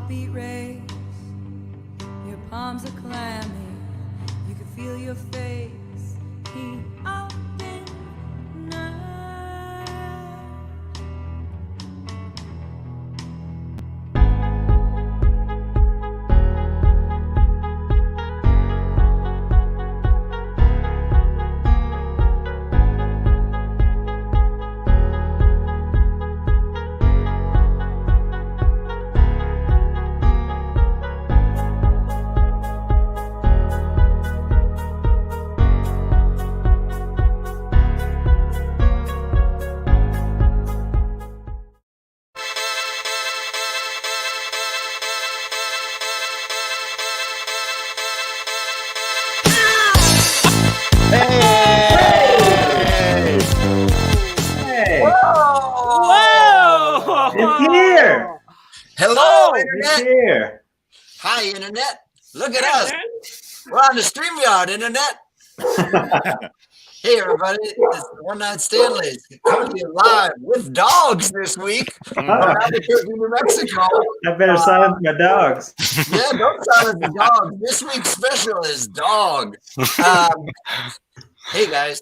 heartbeat race. Your palms are clammy. You can feel your face heat up in night. Hello, Internet. Hi, Internet. Look at us. We're on the StreamYard, Internet. Hey, everybody. It's One Night Stanleys coming to you live with dogs this week from Albuquerque, New Mexico. I better silence my dogs. Yeah, don't silence the dogs. This week's special is dog. Hey guys,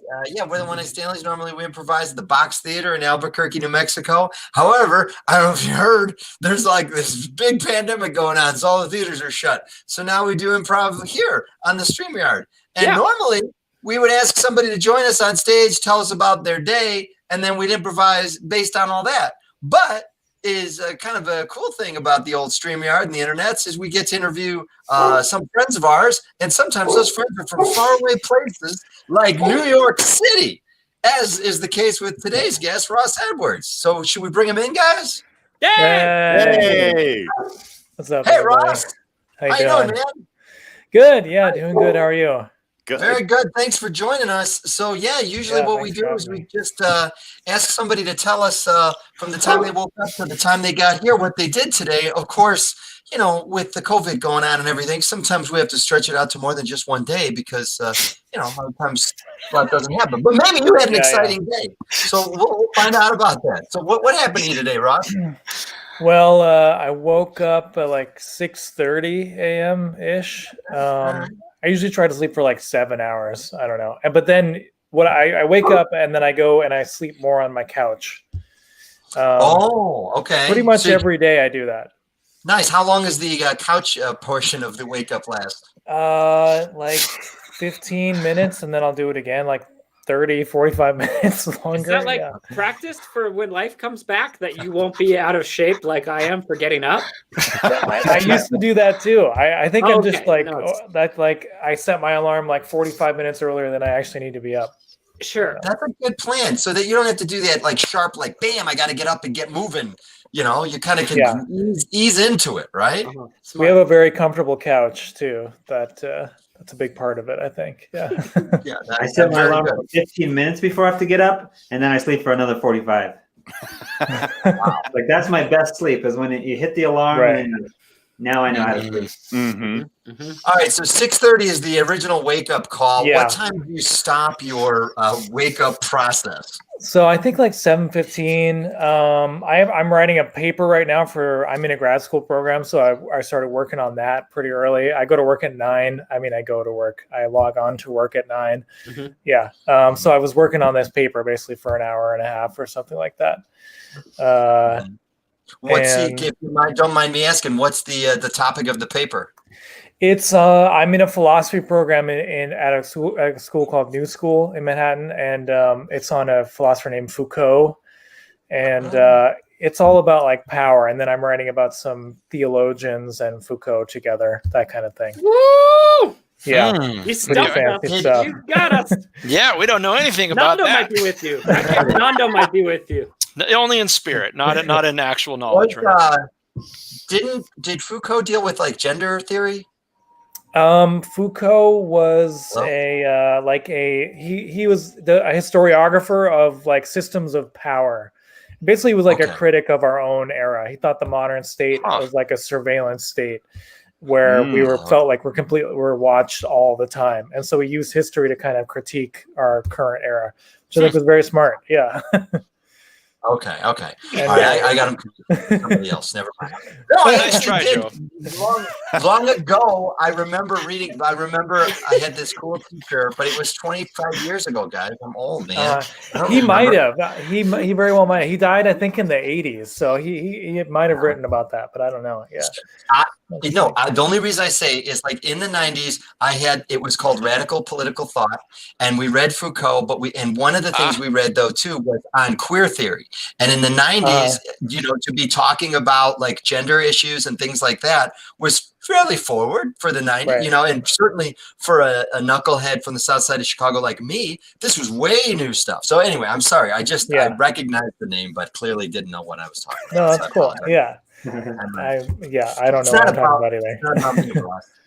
we're the One Night Stanleys. Normally we improvise at the Box Theater in Albuquerque, New Mexico. However, I don't know if you heard, there's like this big pandemic going on, so all the theaters are shut. So now we do improv here on the StreamYard. And normally we would ask somebody to join us on stage, tell us about their day, and then we'd improvise based on all that. But is kind of a cool thing about the old StreamYard and the internets is we get to interview some friends of ours, and sometimes those friends are from faraway places like New York City, as is the case with today's guest, Ross Edwards. So should we bring him in, guys? Hey! What's up? Hey, everybody? Ross. How you doing, man? Good. Yeah, doing good. How are you? Good. Very good. Thanks for joining us. So, usually what we do is we just ask somebody to tell us from the time they woke up to the time they got here what they did today. Of course, you know, with the COVID going on and everything, sometimes we have to stretch it out to more than just one day because, you know, a lot of times that doesn't happen. But maybe you had an exciting day. So we'll find out about that. So what happened to you today, Ross? Well, I woke up at like 6:30 a.m.-ish. I usually try to sleep for like 7 hours. I don't know. But then I wake up and then I go and I sleep more on my couch. Okay. Pretty much every day I do that. Nice. How long is the couch portion of the wake up last? Like 15 minutes, and then I'll do it again, like 30, 45 minutes longer. Is that like practiced for when life comes back that you won't be out of shape like I am for getting up? I used to do that too. I think I'm just like, that's like I set my alarm like 45 minutes earlier than I actually need to be up. Sure. That's a good plan so that you don't have to do that like sharp, like, bam, I got to get up and get moving. You know, you kind of can ease into it, right? We have a very comfortable couch too. That's a big part of it, I think. Yeah. I set my alarm for 15 minutes before I have to get up, and then I sleep for another 45. Wow. Like that's my best sleep is when you hit the alarm, and now I know how to sleep. All right, so 6:30 is the original wake up call. Yeah. What time do you stop your wake up process? So I think like 7:15. I'm writing a paper right now I'm in a grad school program, so I started working on that pretty early. I go to work at 9. I log on to work at 9. Yeah. So I was working on this paper basically for an hour and a half or something like that. If you don't mind me asking, what's the topic of the paper? It's I'm in a philosophy program at a school called New School in Manhattan, and it's on a philosopher named Foucault, and it's all about like power. And then I'm writing about some theologians and Foucault together, that kind of thing. Woo! Yeah, you stumped us. You got us. Yeah, we don't know anything about Nando that. might be with you. Nando might be with you. Only in spirit, not in actual knowledge. Did Foucault deal with like gender theory? Foucault was he was a historiographer of like systems of power. Basically, he was like a critic of our own era. He thought the modern state was like a surveillance state where felt like we're watched all the time, and so we used history to kind of critique our current era, which I think was very smart. Yeah. Okay. All right, I got him. Somebody else. Never mind. No, Nice try, Joe. Long ago, I remember I had this cool teacher, but it was 25 years ago, guys. I'm old, man. He might have. He very well might. He died, I think, in the 80s. So he might have written about that, but I don't know. Yeah. The only reason I say is like in the 90s, it was called Radical Political Thought, and we read Foucault, and one of the things we read though too was on queer theory. And in the 90s, to be talking about like gender issues and things like that was fairly forward for the 90s, right. And certainly for a knucklehead from the south side of Chicago like me, this was way new stuff. So anyway, I'm sorry. I recognized the name, but clearly didn't know what I was talking about. No, that's cool. Yeah. I don't know what I'm talking about anyway.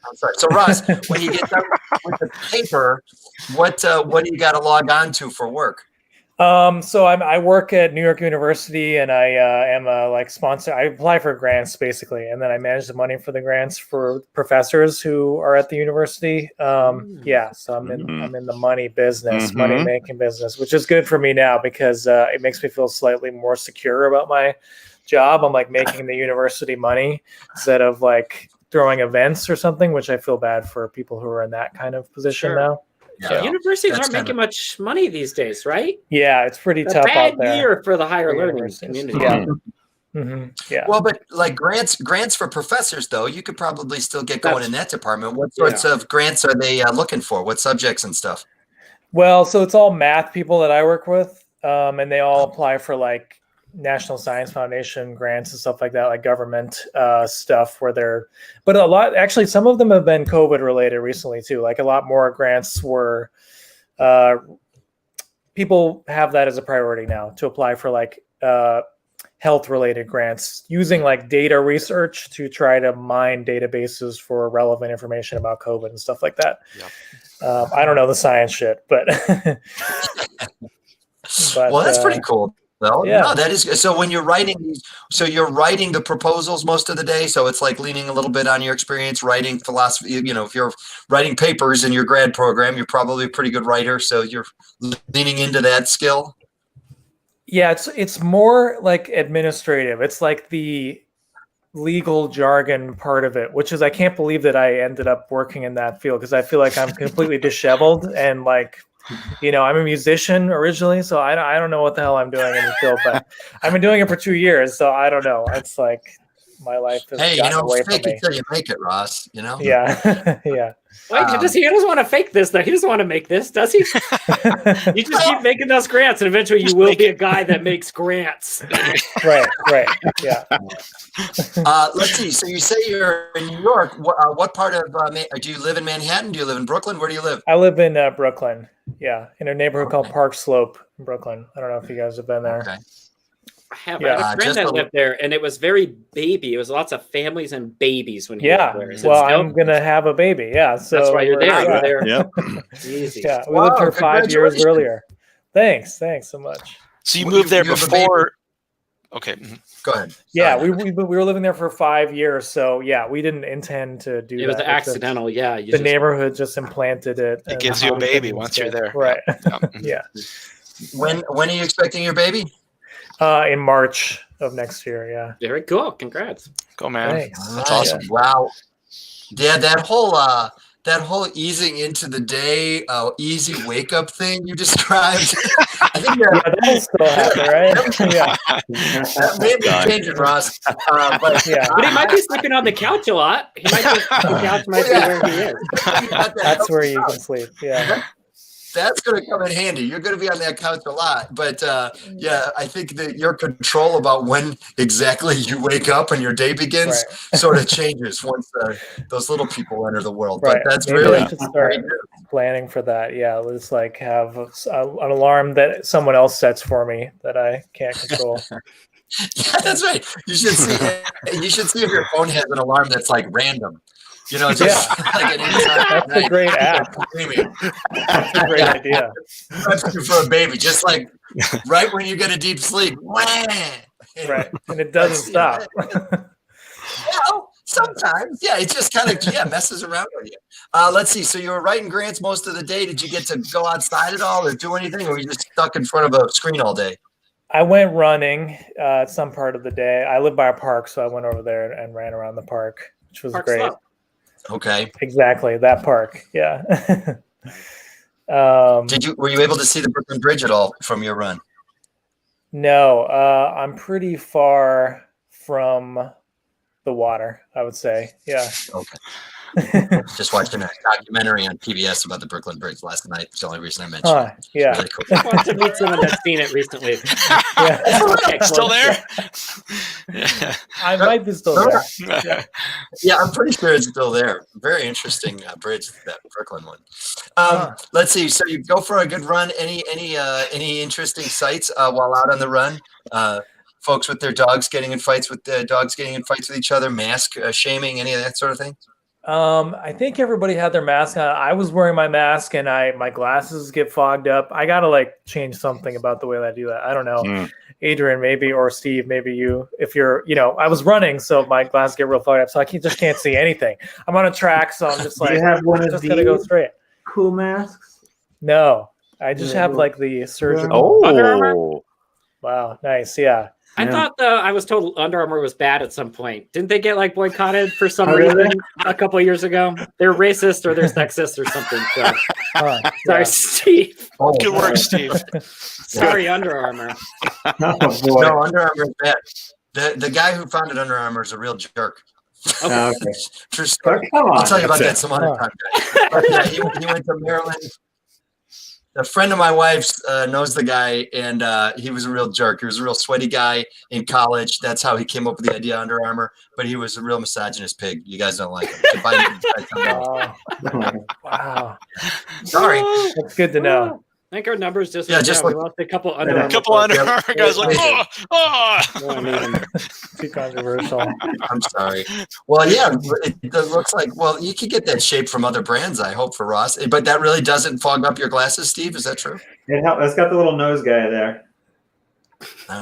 I'm sorry. So Ross, when you get done with the paper, what do you got to log on to for work? So I work at New York University, and I am a sponsor. I apply for grants basically, and then I manage the money for the grants for professors who are at the university. So I'm in the money business, money making business, which is good for me now because it makes me feel slightly more secure about my job. I'm like making the university money instead of like throwing events or something, which I feel bad for people who are in that kind of position now. Yeah. Universities aren't making much money these days, right? Yeah, it's pretty tough out there. Bad year for the higher learning community. Yeah. Yeah. Well, but like grants for professors, though, you could probably still get going in that department. What sorts of grants are they looking for? What subjects and stuff? Well, so it's all math people that I work with, and they all apply for like National Science Foundation grants and stuff like that, like government stuff but a lot, actually, some of them have been COVID related recently too. Like a lot more grants were, people have that as a priority now to apply for like health related grants using like data research to try to mine databases for relevant information about COVID and stuff like that. Yep. I don't know the science shit, but, well, that's pretty cool. Well, no, that is so. When you're writing these, so you're writing the proposals most of the day. So it's like leaning a little bit on your experience, writing philosophy. If you're writing papers in your grad program, you're probably a pretty good writer. So you're leaning into that skill. Yeah, it's more like administrative. It's like the legal jargon part of it, which is I can't believe that I ended up working in that field because I feel like I'm completely disheveled and like. I'm a musician originally, so I don't know what the hell I'm doing in the field, but I've been doing it for 2 years, so I don't know. It's like my life has gotten away from me. Fake it till you make it, Ross. Yeah, yeah. Wait, he doesn't want to fake this, though. He doesn't want to make this, does he? You just keep making those grants, and eventually you will be a guy that makes grants. Right, yeah. Let's see. So you say you're in New York. What part of do you live in Manhattan? Do you live in Brooklyn? Where do you live? I live in Brooklyn. Yeah, in a neighborhood called Park Slope in Brooklyn. I don't know if you guys have been there. Okay. I have a friend that lived there, and it was very baby. It was lots of families and babies when he lived there. Well, I'm gonna have a baby. Yeah, so that's why you're there. You're there. Yep. Easy. Yeah, we lived here 5 years earlier. Thanks so much. So you moved there before. Okay. Go ahead. Yeah, we were living there for 5 years, so yeah, we didn't intend to do that. It was accidental, The neighborhood just implanted it. It gives you a baby once you're there. Right. Yeah. When are you expecting your baby? In March of next year, yeah. Very cool. Congrats. Go, man. Thanks. That's awesome. Wow. Yeah, that whole easing into the day, easy wake up thing you described. I think that'll still happen, right? Yeah. Maybe change it, Ross. But he might be sleeping on the couch a lot. He might be, the couch might be where he is. That's where you can sleep. Yeah. That's going to come in handy. You're going to be on that couch a lot. But I think that your control about when exactly you wake up and your day begins sort of changes once those little people enter the world. Right. But that's Maybe really I should start planning for that. Yeah, let's like have an alarm that someone else sets for me that I can't control. Yeah, that's right. You should see if your phone has an alarm that's like random. Just like an that's a great app. That's a great idea. For a baby, just like right when you get a deep sleep. Right, and it doesn't stop. Sometimes, it just kind of messes around with you. Let's see. So you were writing grants most of the day. Did you get to go outside at all or do anything, or were you just stuck in front of a screen all day? I went running at some part of the day. I live by a park, so I went over there and ran around the park, which was great. Slope. Okay. Exactly, that park. Yeah. Were you able to see the Brooklyn Bridge at all from your run? No, I'm pretty far from the water, I would say. Yeah. Okay. Just watching a documentary on PBS about the Brooklyn Bridge last night. It's the only reason I mentioned it. Yeah. Really cool. I want to meet someone that's seen it recently. Still there? Yeah. I might be still there. Yeah, I'm pretty sure it's still there. Very interesting bridge, that Brooklyn one. Let's see. So you go for a good run. Any interesting sights while out on the run? Folks with their dogs getting in fights with each other, mask shaming, any of that sort of thing? I think everybody had their mask on. I was wearing my mask and my glasses get fogged up. I gotta like change something about the way that I do that. I don't know. Adrian, maybe, or Steve, maybe you, if you're, I was running, so my glasses get real fogged up, so I just can't see anything. I'm on a track, so I'm just like, you have one of just gonna go straight. Cool masks? No, I just have like the surgical. Under Armour? Wow, nice, yeah. I thought I was told Under Armour was bad at some point. Didn't they get like boycotted for some reason a couple of years ago? They're racist or they're sexist or something. So. Sorry, Steve. Good work, Steve. Sorry, Under Armour. No, Under Armour is bad. The guy who founded Under Armour is a real jerk. Okay. True story. I'll tell you about that some other time. Yeah, he went to Maryland. A friend of my wife's knows the guy, and he was a real jerk. He was a real sweaty guy in college. That's how he came up with the idea of Under Armour. But he was a real misogynist pig. You guys don't like him. Wow. Sorry. That's good to know. I think our numbers just we lost a couple Under Armour. Under Armour guys like, too controversial. I'm sorry. Well, yeah, it looks like, you could get that shape from other brands, I hope, for Ross. But that really doesn't fog up your glasses, Steve? Is that true? It's got the little nose guy there.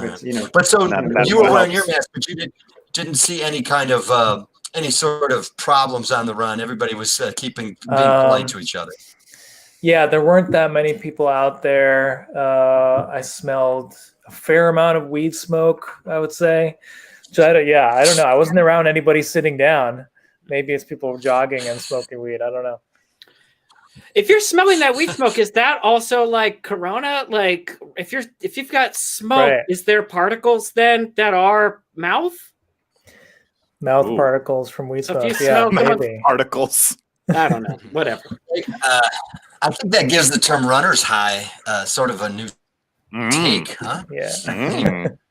Which, but so you were wearing your mask, but you didn't see any kind of any sort of problems on the run. Everybody was being polite to each other. Yeah, there weren't that many people out there. I smelled a fair amount of weed smoke, I would say. I don't know. I wasn't around anybody sitting down. Maybe it's people jogging and smoking weed. I don't know. If you're smelling that weed smoke, is that also like Corona? Like if you've got smoke, is there particles then that are mouth particles from weed smoke? Yeah, maybe particles. I don't know. Whatever. I think that gives the term runner's high sort of a new take, huh? Yeah.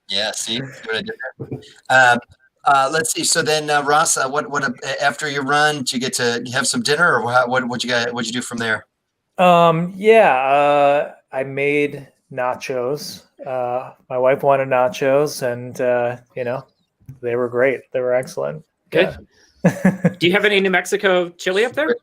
Yeah. See what I did there? Let's see. So then, Ross, what after your run, did you get to have some dinner, or what'd you do from there? I made nachos. My wife wanted nachos, and they were great. They were excellent. Good. Yeah. Do you have any New Mexico chili up there?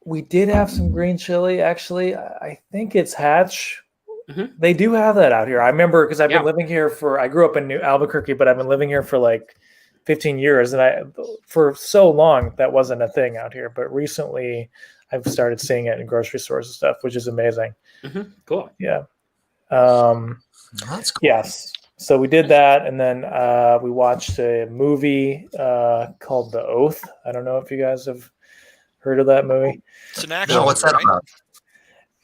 We did have some green chili, actually. I think it's Hatch. Mm-hmm. They do have that out here. I remember because I've been living here I grew up in New Albuquerque, but I've been living here for like 15 years. And for so long, that wasn't a thing out here. But recently, I've started seeing it in grocery stores and stuff, which is amazing. Mm-hmm. Cool. Yeah. That's cool. Yes. So we did that, and then we watched a movie called The Oath. I don't know if you guys have heard of that movie. It's an action. No, what's that about?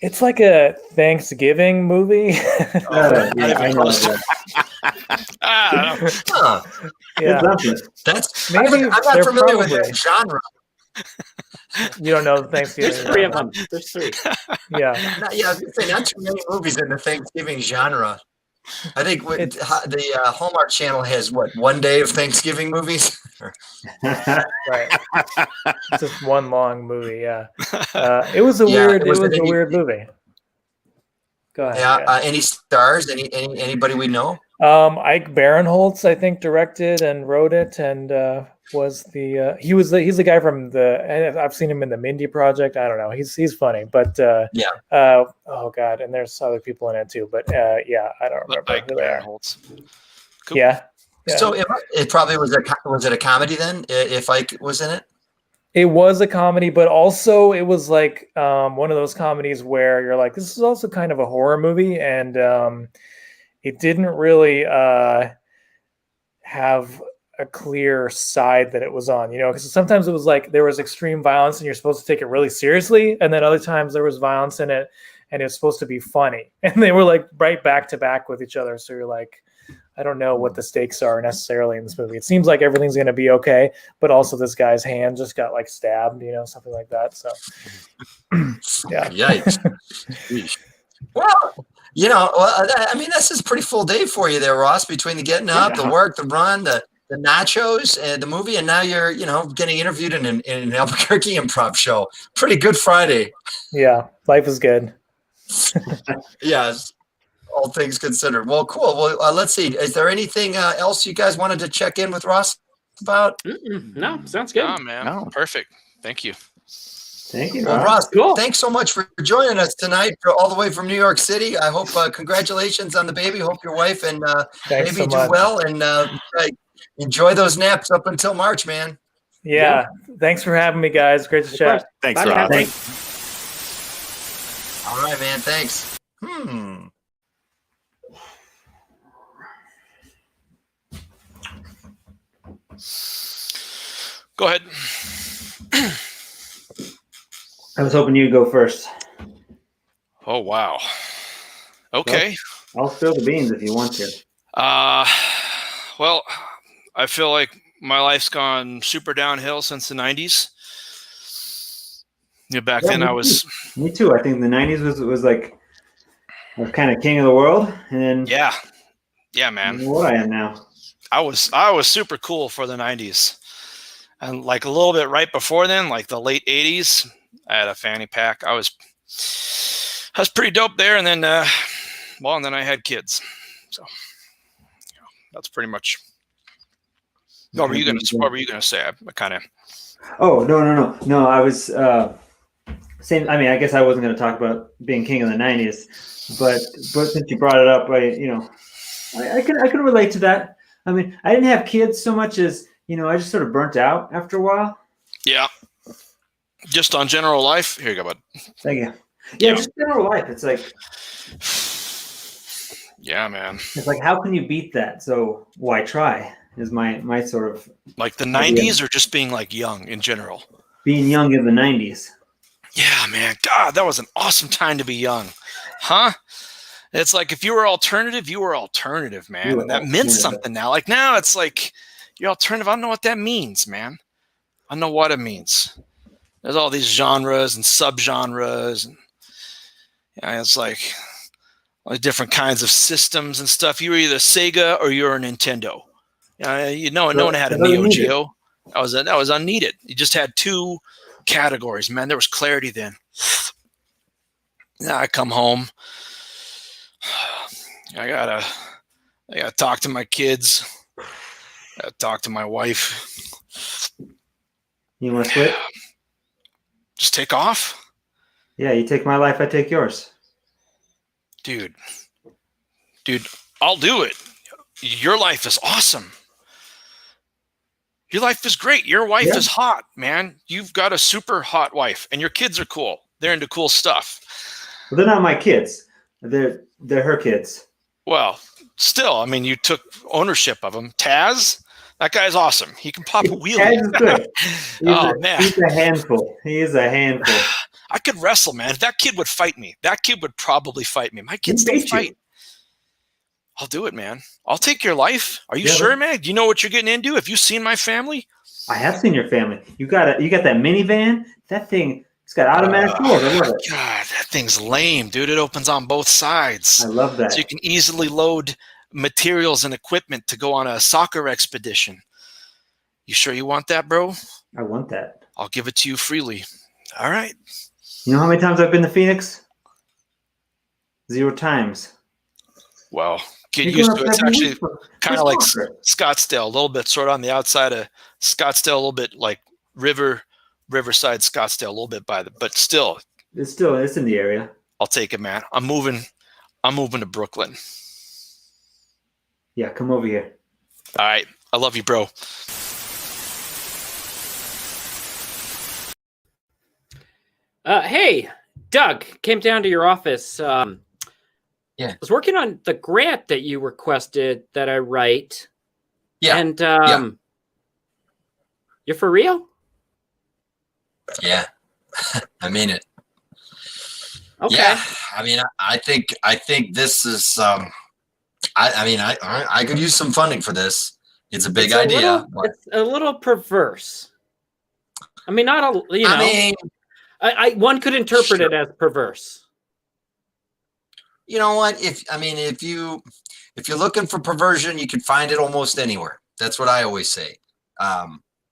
It's like a Thanksgiving movie. Yeah. That's maybe I'm not familiar with that genre. You don't know Thanksgiving. There's three of them. There's three. Yeah. I was gonna say, not too many movies in the Thanksgiving genre. I think the Hallmark Channel has one day of Thanksgiving movies. Right. It's just one long movie. Yeah. It was a weird movie. Go ahead. Yeah. Any stars? Anybody we know? Ike Barinholtz, I think, directed and wrote it, and was he's the guy from I've seen him in the Mindy Project. I don't know. He's funny, but oh god, and there's other people in it too. But I don't remember who they are. Cool. Yeah. So it probably was it a comedy then? If Ike was in it, it was a comedy, but also it was like one of those comedies where you're like, this is also kind of a horror movie, and it didn't really have a clear side that it was on, because sometimes it was like there was extreme violence and you're supposed to take it really seriously, and then other times there was violence in it and it was supposed to be funny, and they were like right back to back with each other. So you're like, I don't know what the stakes are necessarily in this movie. It seems like everything's going to be okay, but also this guy's hand just got like stabbed, something like that. So yeah. Yikes. Well, I mean, this is a pretty full day for you there, Ross, between the getting up, the work, the run, the nachos, and the movie, and now you're, getting interviewed in an Albuquerque improv show. Pretty good Friday. Yeah, life is good. Yes, all things considered. Well, cool. Well, let's see. Is there anything else you guys wanted to check in with Ross about? No, sounds good. Oh, man. No. Perfect. Thank you. Thank you. Well, Ross, thanks so much for joining us tonight, all the way from New York City. I hope congratulations on the baby. Hope your wife and baby so do much. well, and enjoy those naps up until March, man. Yeah. Thanks for having me, guys. Great to chat. Thanks, Bye, Ross. All right, man. Thanks. Go ahead. I was hoping you'd go first. Oh, wow. Okay. I'll spill the beans if you want to. Well, I feel like my life's gone super downhill since the 90s. Back then I was... Me too. I think the 90s was like I was kind of king of the world. And then yeah, man. What I am now. I was super cool for the 90s. And like a little bit right before then, like the late 80s, I had a fanny pack. I was pretty dope there. And then, and then I had kids. So that's pretty much. What were you gonna say? I kind of. Oh, no. I was same. I mean, I guess I wasn't going to talk about being king of the 90s, but since you brought it up, I can relate to that. I mean, I didn't have kids so much as I just sort of burnt out after a while. Yeah. Just on general life. Here you go, bud. Thank you. Yeah, just general life. It's like. Yeah, man. It's like, how can you beat that? So why try? Is my sort of like the 90s or just being like young in general? Being young in the 90s. Yeah, man. God, that was an awesome time to be young. Huh? It's like if you were alternative, you were alternative, man. And that meant something now. Like now it's like you're alternative. I don't know what that means, man. I don't know what it means. There's all these genres and subgenres. And it's like all the different kinds of systems and stuff. You were either Sega or you were a Nintendo. No one had a Neo Geo. That was unneeded. You just had two categories, man. There was clarity then. Now I come home. I gotta talk to my kids. I gotta talk to my wife. You want to split? Just take off? Yeah, you take my life, I take yours. Dude, I'll do it. Your life is awesome. Your life is great. Your wife is hot, man. You've got a super hot wife, and your kids are cool. They're into cool stuff. Well, they're not my kids. They're her kids. Well, still, I mean, you took ownership of them. Taz, that guy's awesome. He can pop a wheelie. Taz is good. Man. He's a handful. He is a handful. I could wrestle, man. If that kid would fight me, that kid would probably fight me. My kids don't fight. I'll do it, man. I'll take your life. Are you sure, man? Do you know what you're getting into? Have you seen my family? I have seen your family. You got that minivan? That thing, it's got automatic doors. I love it. God, that thing's lame, dude. It opens on both sides. I love that. So you can easily load materials and equipment to go on a soccer expedition. You sure you want that, bro? I want that. I'll give it to you freely. All right. You know how many times I've been to Phoenix? 0 times. Well, get used to it. It's actually kind of like Scottsdale, a little bit sort of on the outside of Scottsdale, a little bit like Riverside, Scottsdale, a little bit but still. It's in the area. I'll take it, man. I'm moving to Brooklyn. Yeah, come over here. All right. I love you, bro. Hey, Doug, came down to your office. Yeah. I was working on the grant that you requested that I write. Yeah. And Yeah. you're for real? Yeah. I mean it. Okay. Yeah. I mean, I think this is, I could use some funding for this. It's a big idea. It's a little perverse. I mean, not a, you know, I one could interpret it as perverse. You know what? If you're looking for perversion, you can find it almost anywhere. That's what I always say.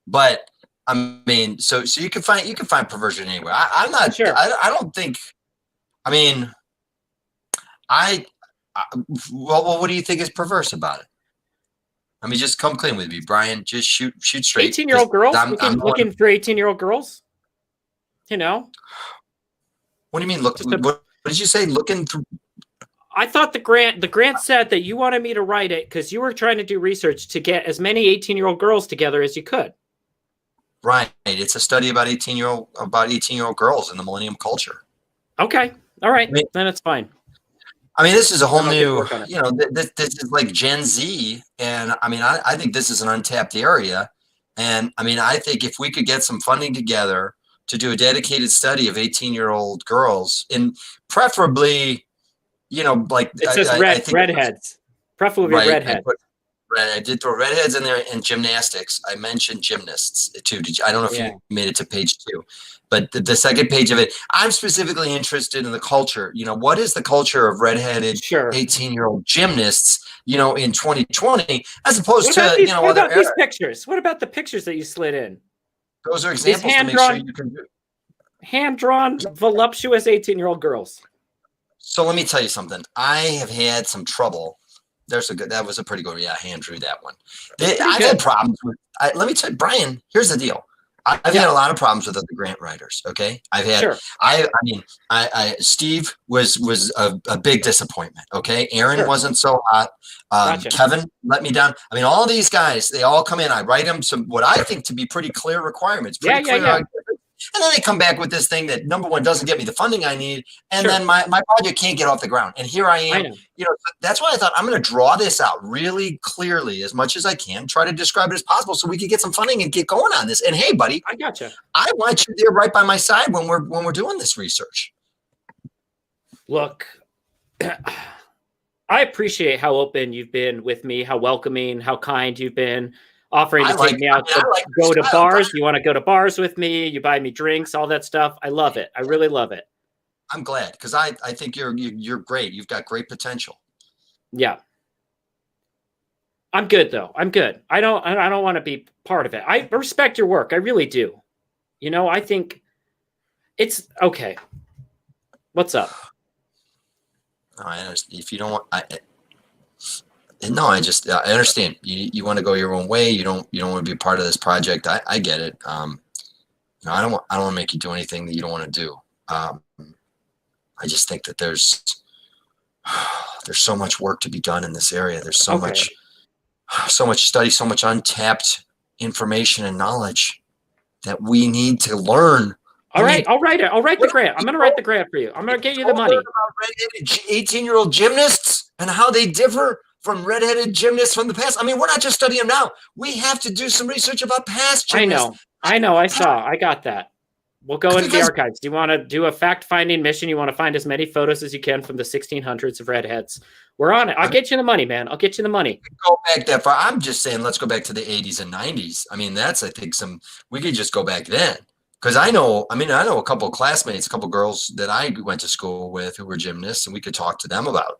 But I mean, so you can find perversion anywhere. I'm not sure. I don't think. I mean, well, what do you think is perverse about it? I mean, just come clean with me, Brian. Just shoot straight. 18-year-old girls. I'm looking for 18-year-old girls. You know. What do you mean? Look. What did you say? Looking through. I thought the grant said that you wanted me to write it because you were trying to do research to get as many 18-year-old girls together as you could. Right. It's a study about 18-year-old girls in the millennium culture. Okay. All right. Then it's fine. I mean, this is a whole new, you know, this is like Gen Z. And I mean, I think this is an untapped area. And I mean, I think if we could get some funding together to do a dedicated study of 18-year-old girls, and preferably, you know, like it says redheads, preferably redheads. I did throw redheads in there and gymnastics. I mentioned gymnasts too. I don't know if you made it to page 2, but the second page of it, I'm specifically interested in the culture. You know, what is the culture of redheaded 18-year-old gymnasts, you know, in 2020, as opposed to, you know, what about these pictures? What about the pictures that you slid in? Those are examples to make sure you can do. Hand-drawn, voluptuous 18-year-old girls. So let me tell you something. I have had some trouble. That was a pretty good. Yeah, hand drew that one. I've had problems with. Let me tell you, Brian. Here's the deal. I've had a lot of problems with other grant writers. Okay, I've had. I mean, Steve was a big disappointment. Okay, Aaron wasn't so hot. Kevin let me down. I mean, all these guys, they all come in. I write them some what I think to be pretty clear requirements. And then they come back with this thing that, number one, doesn't get me the funding I need, and then my project can't get off the ground. And here I am. You know, that's why I thought I'm going to draw this out really clearly as much as I can, try to describe it as possible, so we can get some funding and get going on this. And hey, buddy, I gotcha. I want you there right by my side when we're doing this research. Look, I appreciate how open you've been with me, how welcoming, how kind you've been. Offering to take me out to go to bars. You want to go to bars with me? You buy me drinks, all that stuff. I love it. I really love it. I'm glad because I think you're great. You've got great potential. Yeah. I'm good though. I'm good. I don't want to be part of it. I respect your work. I really do. You know, I think it's okay. What's up? I understand. If you don't want, no, I understand. You want to go your own way. You don't want to be part of this project. I get it. No, I don't want to make you do anything that you don't want to do. I just think that there's so much work to be done in this area. There's so much study, so much untapped information and knowledge that we need to learn. All right, I'll write it. I'll write the grant. I'm going to write the grant for you. I'm going to get you the money. 18-year-old gymnasts and how they differ from redheaded gymnasts from the past. I mean, we're not just studying them now. We have to do some research about past gymnasts. I know. I saw. I got that. We'll go into the archives. Do you want to do a fact-finding mission? You want to find as many photos as you can from the 1600s of redheads? We're on it. I'll get you the money, man. I'll get you the money. Go back that far. I'm just saying, let's go back to the 80s and 90s. I mean, I think we could just go back then. Because I know a couple of classmates, a couple of girls that I went to school with who were gymnasts, and we could talk to them about,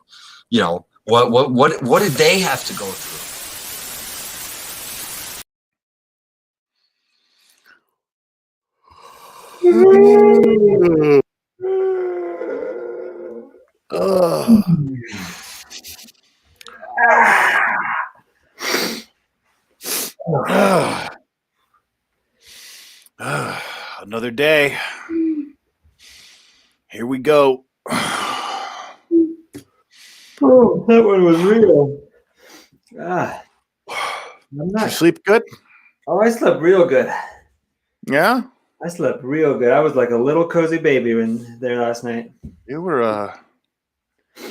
you know, what did they have to go through? Another day. Here we go. Oh, that one was real. I'm not. Did you sleep good? Oh, I slept real good. Yeah? I slept real good. I was like a little cozy baby in there last night. You were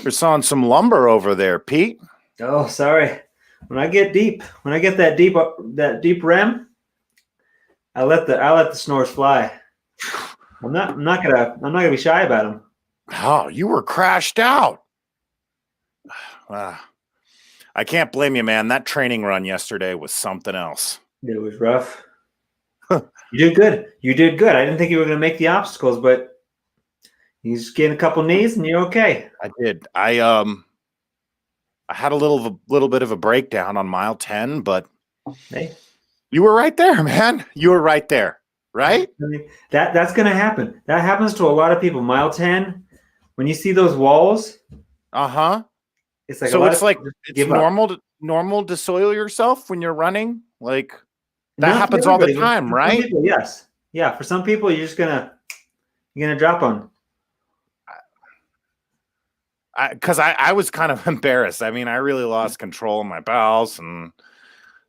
You're sawing some lumber over there, Pete. Oh, sorry. When I get that deep REM, I let the snores fly. I'm not gonna be shy about them. Oh, you were crashed out. I can't blame you, man. That training run yesterday was something else. It was rough. You did good. I didn't think you were gonna make the obstacles, but you just get a couple knees and you're okay. I did. I had a little bit of a breakdown on mile 10, but hey, you were right there, man. You were right there, right? I mean, that's gonna happen. That happens to a lot of people. Mile 10, when you see those walls, it's like so it's normal to soil yourself when you're running. Like that happens all the time, right? People, yes, yeah. For some people, you're gonna drop on. Because I was kind of embarrassed. I mean, I really lost control of my bowels, and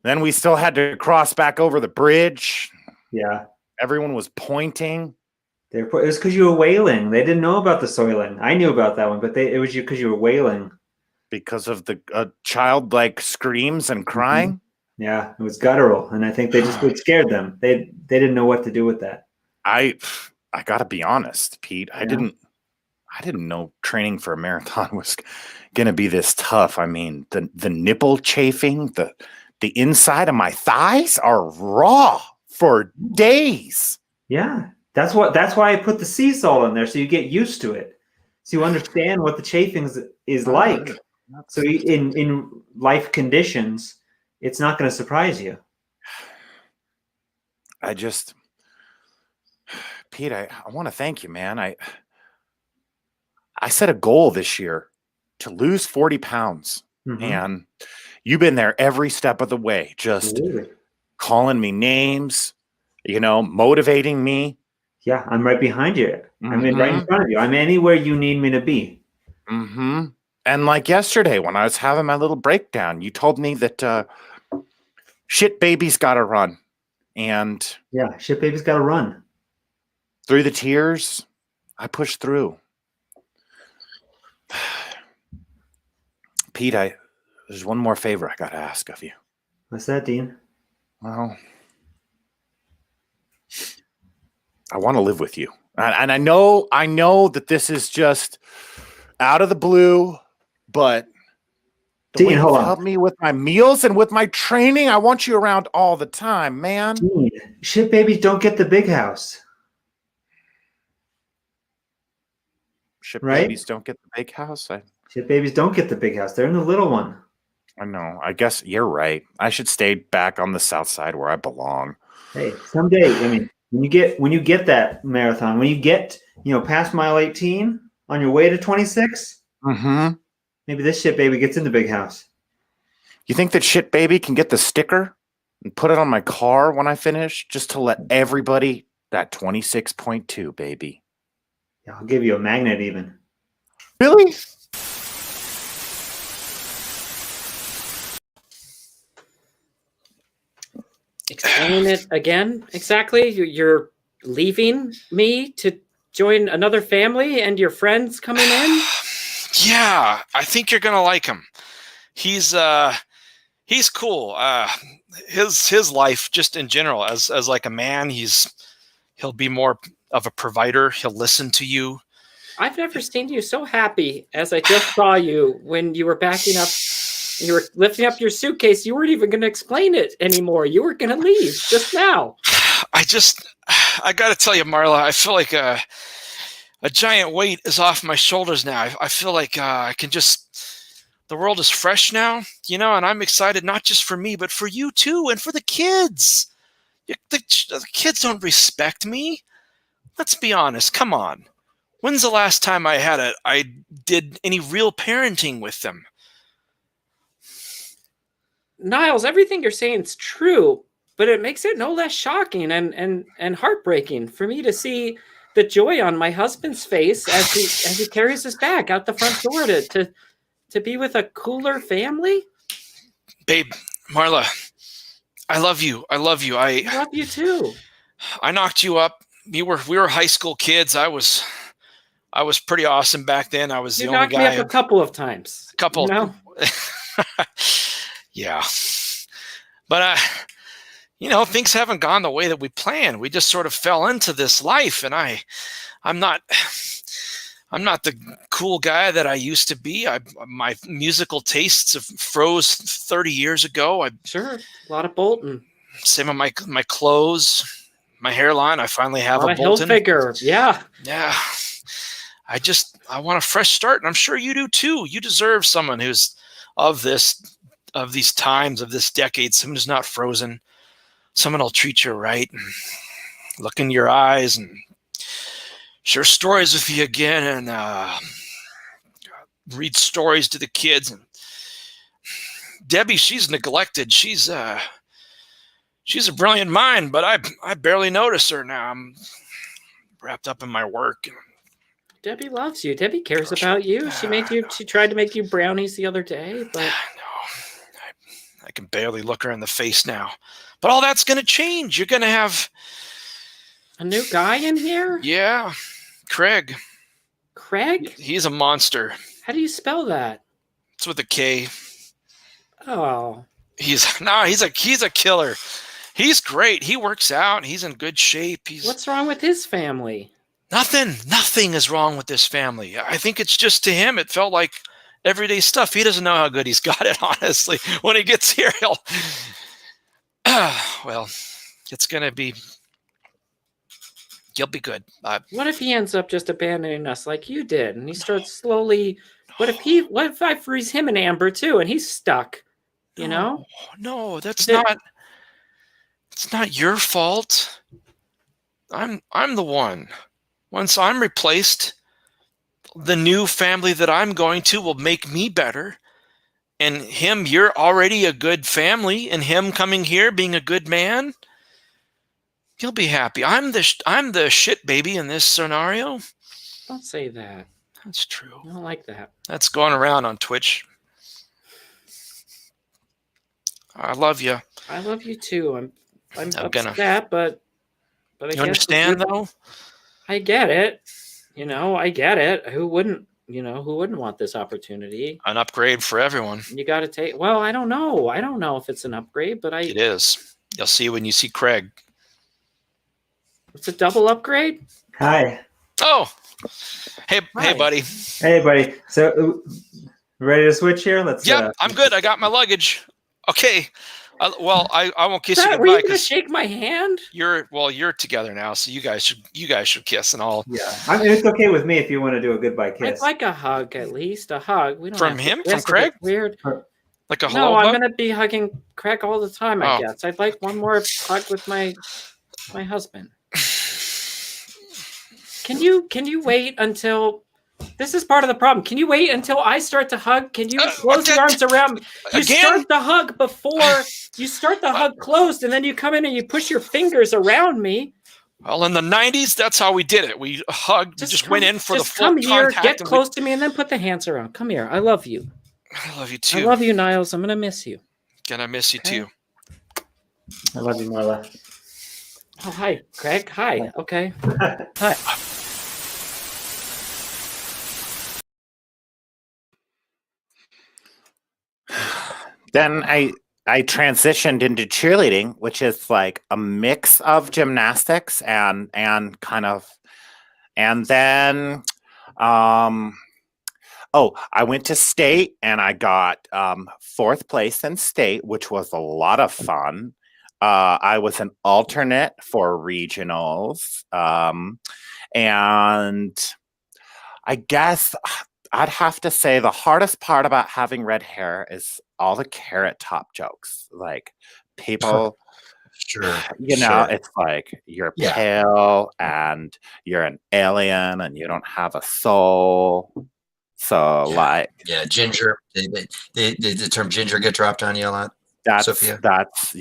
then we still had to cross back over the bridge. Yeah, everyone was pointing. It was because you were wailing. They didn't know about the soiling. I knew about that one, but it was because you were wailing. Because of the childlike screams and crying. Mm-hmm. Yeah, it was guttural, and I think it scared them. They didn't know what to do with that. I gotta be honest, Pete. Yeah. I didn't know training for a marathon was gonna be this tough. I mean, the nipple chafing, the inside of my thighs are raw for days. Yeah, that's why I put the sea salt in there, so you get used to it, so you understand what the chafing is like. So in life conditions, it's not going to surprise you. Pete, I want to thank you, man. I set a goal this year to lose 40 pounds. Mm-hmm. And you've been there every step of the way, just calling me names, motivating me. Yeah, I'm right behind you. Mm-hmm. I'm right in front of you. I'm anywhere you need me to be. Mm-hmm. And like yesterday when I was having my little breakdown, you told me that shit baby's got to run. And yeah, shit baby's got to run. Through the tears, I pushed through. Pete, there's one more favor I got to ask of you. What's that, Dean? Well, I want to live with you. And I know that this is just out of the blue, but Dean, hold on. Help me with my meals and with my training. I want you around all the time, man. Dean, shit babies don't get the big house. Shit babies don't get the big house? Shit babies don't get the big house. They're in the little one. I know. I guess you're right. I should stay back on the south side where I belong. Hey, someday, I mean, when you get that marathon, when you get, past mile 18 on your way to 26, maybe this shit baby gets in the big house. You think that shit baby can get the sticker and put it on my car when I finish, just to let everybody that 26.2 baby? Yeah, I'll give you a magnet even. Really? Explain it again. Exactly. You're leaving me to join another family and your friends coming in? Yeah, I think you're gonna like him. He's cool. His life, just in general, as like a man, he'll be more of a provider. He'll listen to you. I've never seen you so happy as I just saw you when you were backing up. You were lifting up your suitcase. You weren't even going to explain it anymore. You were going to leave just now. I got to tell you, Marla, I feel like a giant weight is off my shoulders now. I feel like I can the world is fresh now, and I'm excited not just for me, but for you too, and for the kids. The kids don't respect me. Let's be honest. Come on. When's the last time I did any real parenting with them? Niles, everything you're saying is true, but it makes it no less shocking and heartbreaking for me to see the joy on my husband's face as he carries us back out the front door to be with a cooler family. Babe, Marla, I love you. I love you. I love you too. I knocked you up. We were high school kids. I was I was pretty awesome back then. I was You the only knocked me guy. up a couple of times. A couple. You know? Yeah. But things haven't gone the way that we planned. We just sort of fell into this life, and I'm not the cool guy that I used to be. My musical tastes have froze 30 years ago. Sure, a lot of Bolton. Same with my clothes, my hairline. I finally have a Bolton. Figure. Yeah. Yeah. I want a fresh start, and I'm sure you do too. You deserve someone who's of these times, of this decade, someone who's not frozen. Someone will treat you right and look in your eyes and share stories with you again, and read stories to the kids. And Debbie, she's neglected. She's a brilliant mind, but I barely notice her now. I'm wrapped up in my work. Debbie loves you. Debbie cares about you. She tried to make you brownies the other day, but no, I can barely look her in the face now. But all that's going to change. You're going to have a new guy in here? Yeah. Craig. Craig? He's a monster. How do you spell that? It's with a K. Oh. He's a killer. He's great. He works out. He's in good shape. What's wrong with his family? Nothing is wrong with this family. I think it's just, to him, it felt like everyday stuff. He doesn't know how good he's got it, honestly. When he gets here, well, he'll be good. What if he ends up just abandoning us like you did, and he starts slowly? What if I freeze him and Amber too, and he's stuck? You know? No, it's not your fault. I'm the one. Once I'm replaced, the new family that I'm going to will make me better. And him, you're already a good family, and him coming here being a good man, he'll be happy. I'm the shit baby in this scenario. Don't say that. That's true. I don't like that. That's going around on Twitch. I love you. I love you too. I'm upset, but I you understand though? I get it. I get it. Who wouldn't want this opportunity? An upgrade for everyone. You got to take. Well, I don't know. I don't know if it's an upgrade, but it is. You'll see when you see Craig. It's a double upgrade. Hi. Oh. Hey, buddy. Hey, buddy. So, ready to switch here? Let's. Yep, I'm good. I got my luggage. Okay. I won't kiss you goodbye. Were you gonna shake my hand? You're together now, so you guys should kiss and all. Yeah, it's okay with me if you want to do a goodbye kiss. I'd like a hug, at least a hug. We don't from him, from Craig. Weird. Like a hello. No, I'm gonna be hugging Craig all the time. I guess I'd like one more hug with my husband. Can you wait until? This is part of the problem. Can you wait until I start to hug? Can you close your arms around me? You start the hug before you start the hug closed, and then you come in and you push your fingers around me. Well, in the 90s, that's how we did it. We hugged. We just went in for the full contact. Come here, get and close to me, and then put the hands around. Come here. I love you. I love you too. I love you, Niles. I'm gonna miss you. Gonna miss you too. I love you, Marla. Oh, hi, Craig. Hi. Okay. Hi. Then I transitioned into cheerleading, which is like a mix of gymnastics and kind of, and then I went to state and I got 4th place in state, which was a lot of fun. I was an alternate for regionals, and I guess I'd have to say the hardest part about having red hair is all the carrot top jokes. Like people, it's like you're pale and you're an alien and you don't have a soul. So ginger. The term ginger get dropped on you a lot. That's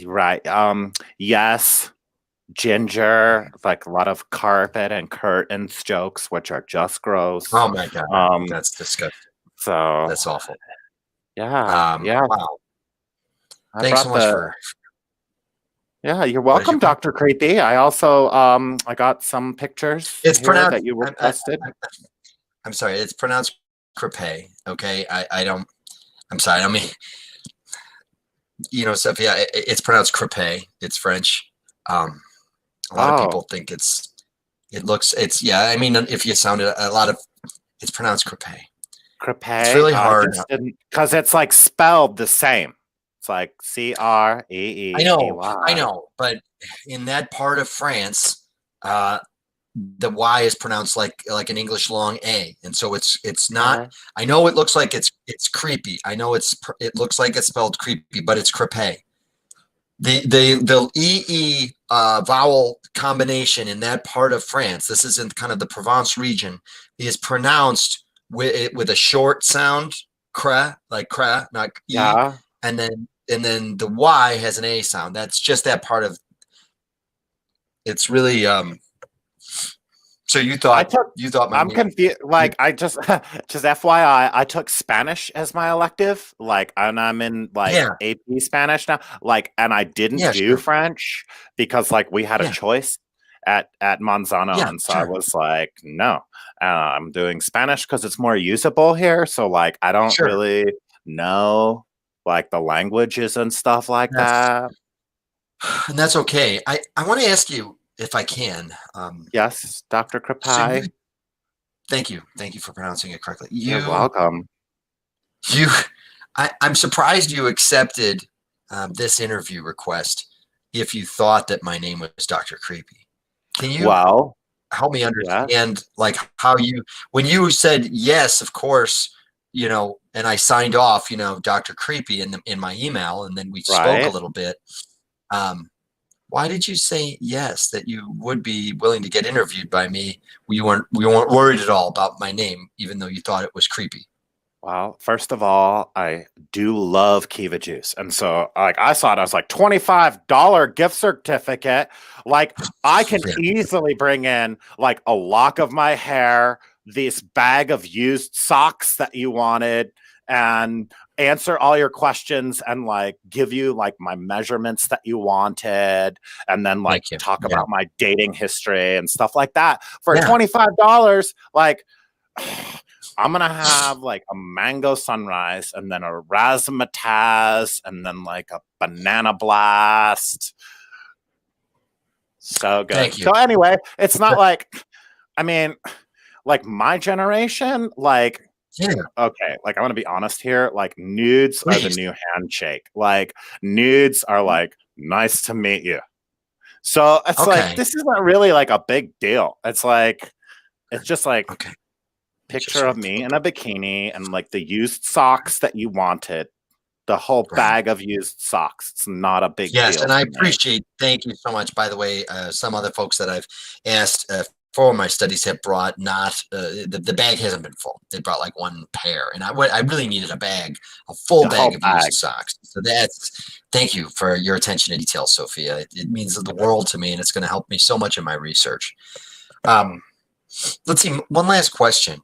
right. Yes. Ginger, like a lot of carpet and curtains jokes, which are just gross. Oh my god, that's disgusting. So that's awful. Yeah, Wow. Thanks so much for. Yeah, you're welcome, Dr. Creepy. I also I got some pictures. It's pronounced that you requested. I'm sorry. It's pronounced crepe. Okay. I don't. I'm sorry. I mean, Sophia. It's pronounced crepe. It's French. A lot of people think it's. It looks. It's yeah. I mean, if you sounded a lot of, it's pronounced crepe. Crepe. It's really hard because it's like spelled the same. It's like C-R-E-E. I know, but in that part of France, the Y is pronounced like an English long A, and so it's not. I know it looks like it's creepy. I know it looks like it's spelled creepy, but it's crepe. The EE vowel combination in that part of France, this is in kind of the Provence region, is pronounced with a short sound, cra, like cra, not E, and then the Y has an A sound. That's just that part of. It's really So you thought I'm confused. Like I just FYI, I took Spanish as my elective. Like, and I'm in AP Spanish now. Like, and I didn't do French because like we had a choice at Monzano, and so I was like, no, I'm doing Spanish because it's more usable here. So like, I don't really know like the languages and stuff like that. And that's okay. I want to ask you, if I can. Yes, Dr. Crepe. So thank you for pronouncing it correctly. You're welcome. I'm surprised you accepted this interview request if you thought that my name was Dr. Creepy. Can you help me understand like how when you said yes, of course, and I signed off, Dr. Creepy in my email, and then we spoke a little bit. Why did you say yes, that you would be willing to get interviewed by me? We weren't worried at all about my name, even though you thought it was creepy. Well, first of all, I do love Kiva juice. And so like I saw it, I was like $25 gift certificate. Like I can easily bring in like a lock of my hair, this bag of used socks that you wanted, and answer all your questions and like give you like my measurements that you wanted, and then like talk about my dating history and stuff like that for $25. Like I'm gonna have like a mango sunrise, and then a razzmatazz, and then like a banana blast. So good. Thank you. So anyway, it's not like, I mean, like my generation, like. Okay, like I want to be honest here. Like nudes are the new handshake. Like nudes are like nice to meet you. So it's like this isn't really like a big deal. It's like it's just like picture of me in a bikini and like the used socks that you wanted. The whole bag of used socks. It's not a big deal. Yes, and I appreciate. Thank you so much. By the way, some other folks that I've asked. For my studies have brought not the bag hasn't been full. They brought like one pair, and I really needed a full bag of used socks. So thank you for your attention to detail, Sophia. It means the world to me, and it's going to help me so much in my research. Let's see, one last question.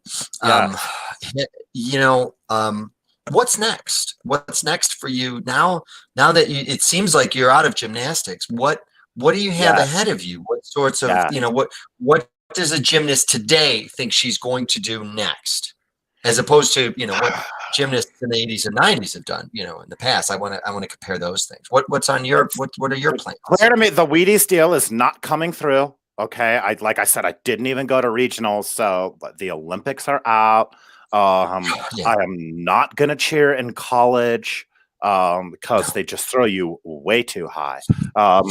What's next? What's next for you now? Now that it seems like you're out of gymnastics, what do you have ahead of you? What sorts of what does a gymnast today think she's going to do next, as opposed to what gymnasts in the 80s and 90s have done in the past? I want to compare those things. What's on your what are your plans? Clear to me, the Wheaties deal is not coming through. Okay, like I said, I didn't even go to regionals, so the Olympics are out. I am not gonna cheer in college because they just throw you way too high. I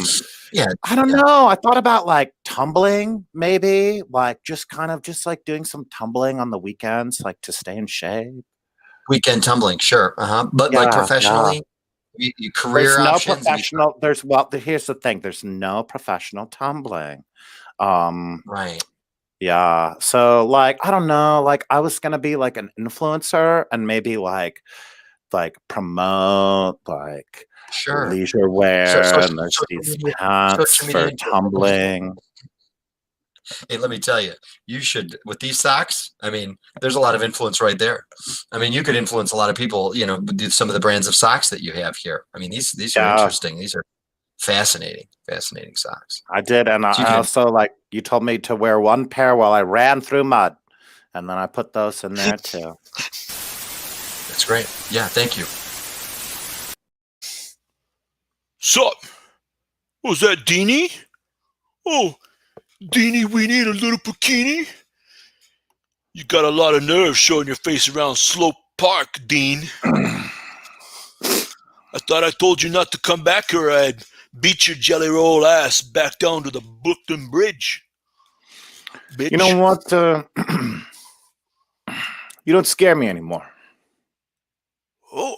don't know. I thought about like tumbling, maybe like just like doing some tumbling on the weekends, like to stay in shape. Weekend tumbling, sure. But like professionally, you career options. Here's the thing. There's no professional tumbling. Right. Yeah. So like, I don't know, like I was going to be like an influencer and maybe like promote like leisure wear, and there's these pants for tumbling. Hey, let me tell you, you should, with these socks, I mean, there's a lot of influence right there. I mean, you could influence a lot of people, with some of the brands of socks that you have here. I mean, these are interesting. These are fascinating socks. I did. And I also, like, you told me to wear one pair while I ran through mud. and then I put those in there too. That's great. Yeah, thank you. Sup? Was that Deanie? Oh, Deanie Weenie in a little bikini? You got a lot of nerve showing your face around Slope Park, Dean. I thought I told you not to come back or I'd beat your jelly roll ass back down to the Brooklyn Bridge. Bitch. You know what? You don't scare me anymore. Oh,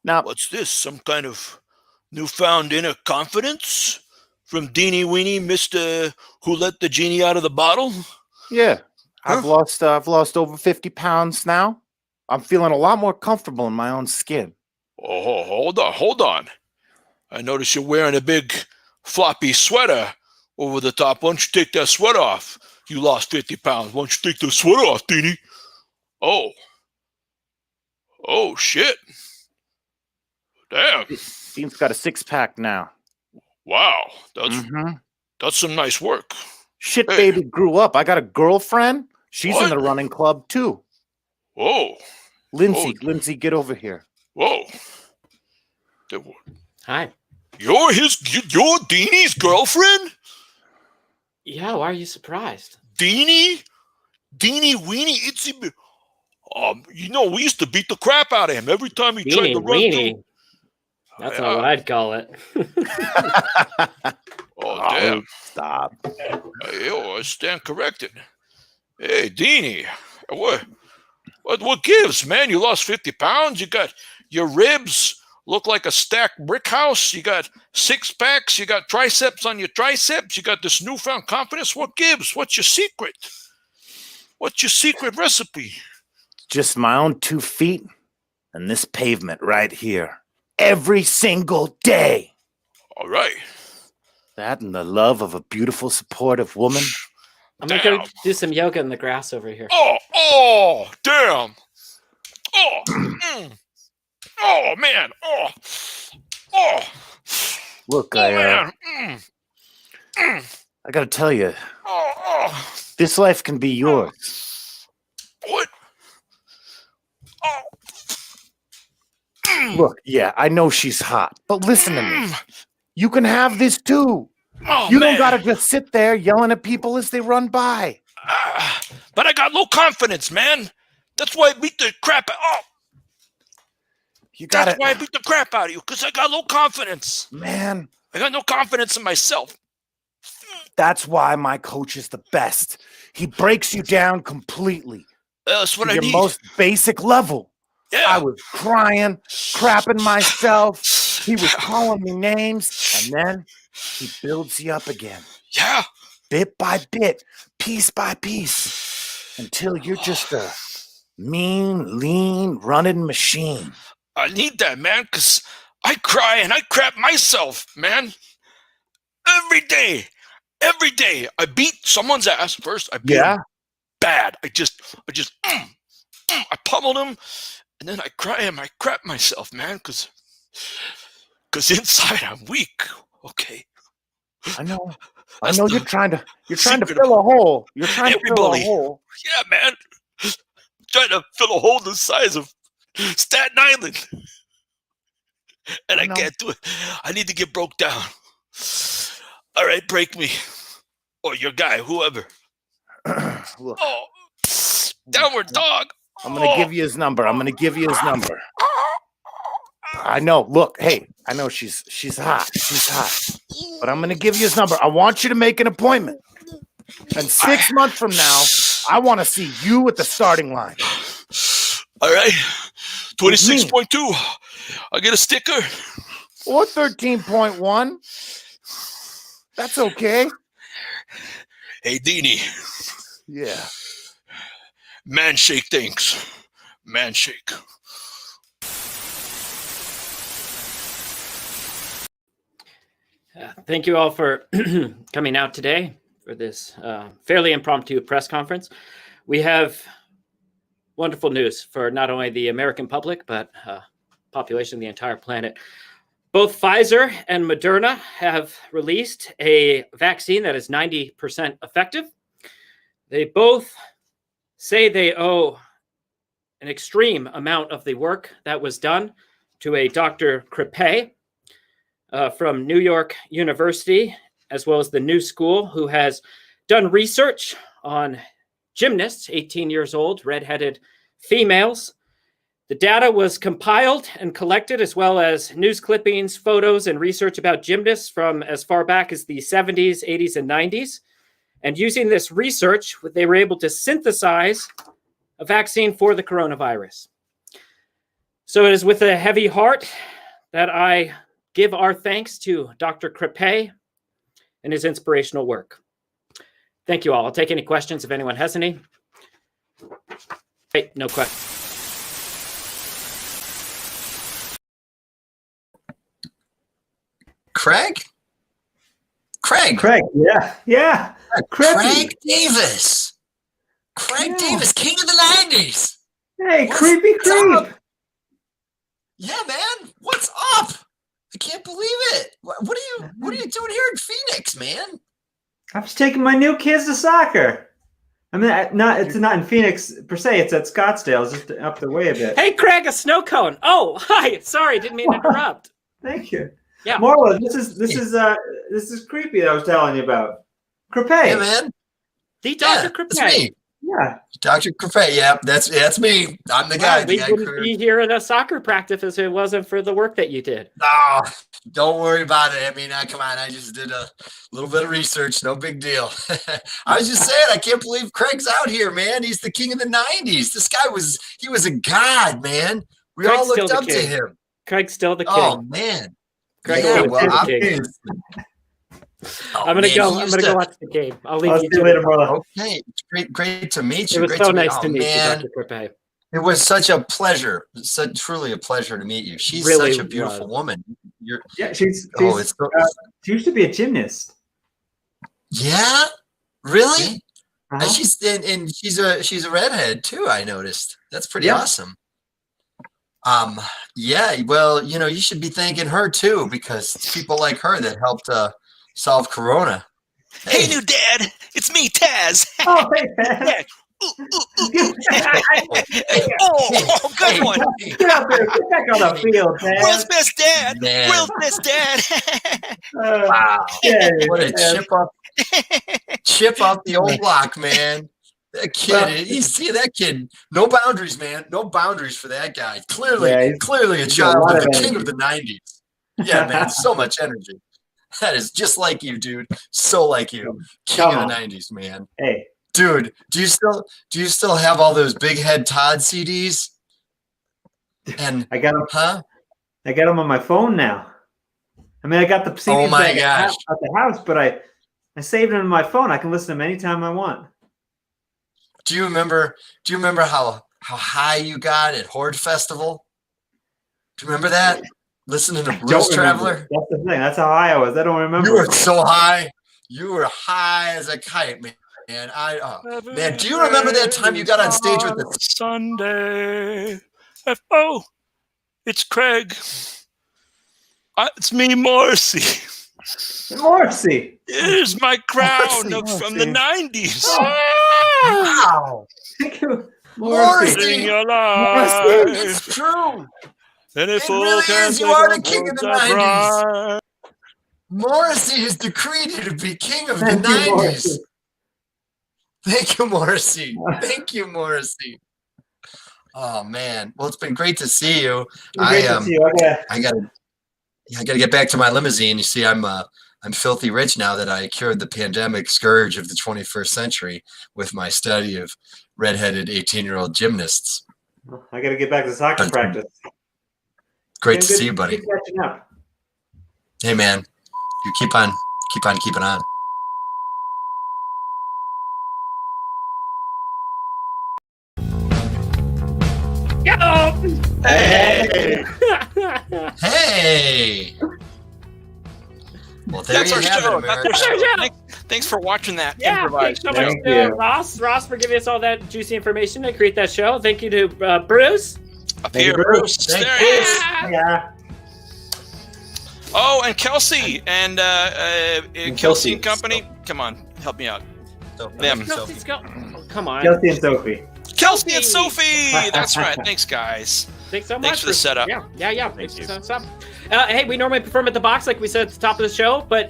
Now, what's this? Some kind of newfound inner confidence from Deanie Weenie, Mr. Who Let the Genie Out of the Bottle? yeah, Huh? I've lost over 50 pounds now. I'm feeling a lot more comfortable in my own skin. Oh, hold on. I notice you're wearing a big floppy sweater over the top. Why don't you take that sweater off? You lost 50 pounds. Why don't you take the sweater off, Deanie? Oh, shit. Damn. Dean's got a 6-pack now. Wow. Mhm. That's some nice work. Shit, Hey. baby grew up. I got a girlfriend. She's What? in the running club too. Whoa. Lindsay, get over here. Whoa. Hi. You're Deanie's girlfriend? Yeah, why are you surprised? Deanie Weenie Itsy. We used to beat the crap out of him every time he tried to run through. That's not what I'd call it. Oh, damn. Stop. I stand corrected. Hey, Deanie, what gives, man? You lost 50 pounds. You got your ribs look like a stacked brick house. You got 6-packs. You got triceps on your triceps. You got this newfound confidence. What gives? What's your secret? What's your secret recipe? Just my own 2 feet and this pavement right here. Every single day. All right. That and the love of a beautiful, supportive woman. I'm going to go do some yoga in the grass over here. Oh, damn. Oh, man. Oh. Look, Man. I gotta tell you, Oh. this life can be yours. What? Oh. Look, yeah, I know she's hot, but listen to me. You can have this too. Oh, You man. don't gotta just sit there yelling at people as they run by. But I got low confidence, man. That's why I beat the crap out. Oh, that's why I beat the crap out of you, because I got low confidence. Man, I got no confidence in myself. that's why my coach is the best. He breaks you down completely. That's what to I your need. most basic level. Yeah. I was crying, crapping myself. He was calling me names, and then he builds you up again. Yeah. Bit by bit, piece by piece, until you're just a mean, lean, running machine. I need that, man, because I cry and I crap myself, man. Every day. I beat someone's ass first. I beat him bad. I pummeled him, and then I cry and I crap myself, man, because inside I'm weak. Okay. I know. That's You're trying to fill a hole. You're trying to fill a hole. Yeah, man. Trying to fill a hole the size of Staten Island. And I can't do it. I need to get broke down. All right, break me. Or your guy, whoever. Look, downward dog. I'm going to give you his number. I know. Look, hey, I know she's hot. But I'm going to give you his number. I want you to make an appointment. And 6 months from now, I want to see you at the starting line. All right. 26.2. I'll get a sticker. Or 13.1. That's okay. Hey, Deanie. Yeah. Man shake things. Man shake. Thank you all for coming out today for this fairly impromptu press conference. We have wonderful news for not only the American public, but population of the entire planet. Both Pfizer and Moderna have released a vaccine that is 90% effective. They both say they owe an extreme amount of the work that was done to a Dr. Crepé from New York University, as well as the New School, who has done research on gymnasts, 18 years old, redheaded females. The data was compiled and collected, as well as news clippings, photos, and research about gymnasts from as far back as the 70s, 80s, and 90s. And using this research, they were able to synthesize a vaccine for the coronavirus. So it is with a heavy heart that I give our thanks to Dr. Crepé and his inspirational work. Thank you all. I'll take any questions if anyone has any. Hey, no questions. Craig, yeah. Craig Davis. Craig Davis, king of the 90s. Hey, What's creepy creep. up? Yeah, man. What's up? I can't believe it. What are you doing here in Phoenix, man? I was taking my new kids to soccer. I mean, it's not in Phoenix per se. It's at Scottsdale. It's just up the way a bit. Hey, Craig, a snow cone. Oh, hi. Sorry, didn't mean to interrupt. Thank you. Yeah, Marla, this is creepy that I was telling you about. Crepé. Hey, man. the Dr. That's Crepé. me. Yeah. Dr. Crepé. Yeah, that's me. I'm the guy. We wouldn't be here at a soccer practice if it wasn't for the work that you did. Oh, don't worry about it. I mean, come on. I just did a little bit of research. No big deal. I was just saying, I can't believe Craig's out here, man. He's the king of the 90s. This guy was a god, man. We all looked up to him. Craig's still the king. Oh, man. Craig's yeah, still well, the king. I'm gonna go watch the game. I'll leave you see you later, Marla. Okay, great to meet you. It was great so to meet nice to meet you, Dr. Crepé. It was such a pleasure. Truly a pleasure to meet you. She's really such a beautiful woman. She used to be a gymnast. Yeah, really? Uh-huh. And she's a redhead too. I noticed. That's pretty awesome. Yeah. Well, you should be thanking her too, because it's people like her that helped solve Corona. Hey, new dad, it's me, Taz. Oh, hey, Taz. Oh, good one. Get out there. Get back on the field, Taz. World's best dad. Man. World's best dad. Wow. What a chip up the old block, man. That kid, you see that kid, no boundaries, man. No boundaries for that guy. Clearly a child of the king of the 90s. Yeah, man, so much energy. That is just like you, dude. So like you. King of the 90s, man. Hey. Dude, do you still have all those Big Head Todd CDs? And I got them. Huh? I got them on my phone now. I mean, I got the CDs at the house, but I saved them on my phone. I can listen to them anytime I want. Do you remember how high you got at Horde Festival? Do you remember that? Listening to Blues Traveler? That's the thing. That's how high I was. I don't remember. You were so high. You were high as a kite, man. Man, do you remember that time you got on stage with the Sunday? Oh, it's Craig. It's me, Morrissey. Morrissey. Here's my crown from the 90s. Wow. Morrissey. Your life. It's true. And It really is. You are the king of the 90s. Morrissey has decreed you to be king of the 90s. Thank you, Morrissey. Thank you, Morrissey. Oh man. Well, it's been great to see you. I gotta get back to my limousine. You see, I'm filthy rich now that I cured the pandemic scourge of the 21st century with my study of redheaded 18-year-old gymnasts. I got to get back to soccer practice. Great to see you, buddy. Keep catching up. Hey, man, you keep on keeping on. Hey! Hey! Well, there That's you our have show. it, That's America. our show. Thanks for watching that. Yeah, thanks so much to Ross for giving us all that juicy information to create that show. Thank you to Bruce. Up here, Bruce. There he is. Yeah. Oh, and Kelsey and Kelsey and Company. Come on, help me out. Them. Kelsey's come on. Kelsey and Sophie. Kelsey and Sophie. That's right. Thanks, guys. Thanks so much. Thanks for the setup. Yeah. Thanks for the setup. Hey, we normally perform at the box, like we said at the top of the show, but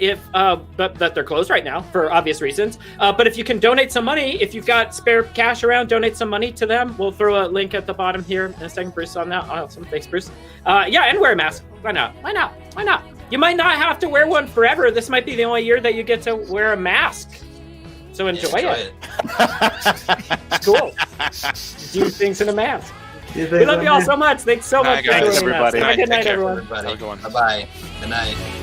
but they're closed right now for obvious reasons. But if you can donate some money, if you've got spare cash around, donate some money to them. We'll throw a link at the bottom here in a second, Bruce, on that. Awesome. Thanks, Bruce. And wear a mask. Why not? You might not have to wear one forever. This might be the only year that you get to wear a mask. So enjoy it. Cool. Do things in a mask. We love you all so much. Thanks so much for joining us. Everybody. Have a good night, Take care, everyone. Everybody. Have a good one. Bye-bye. Good night.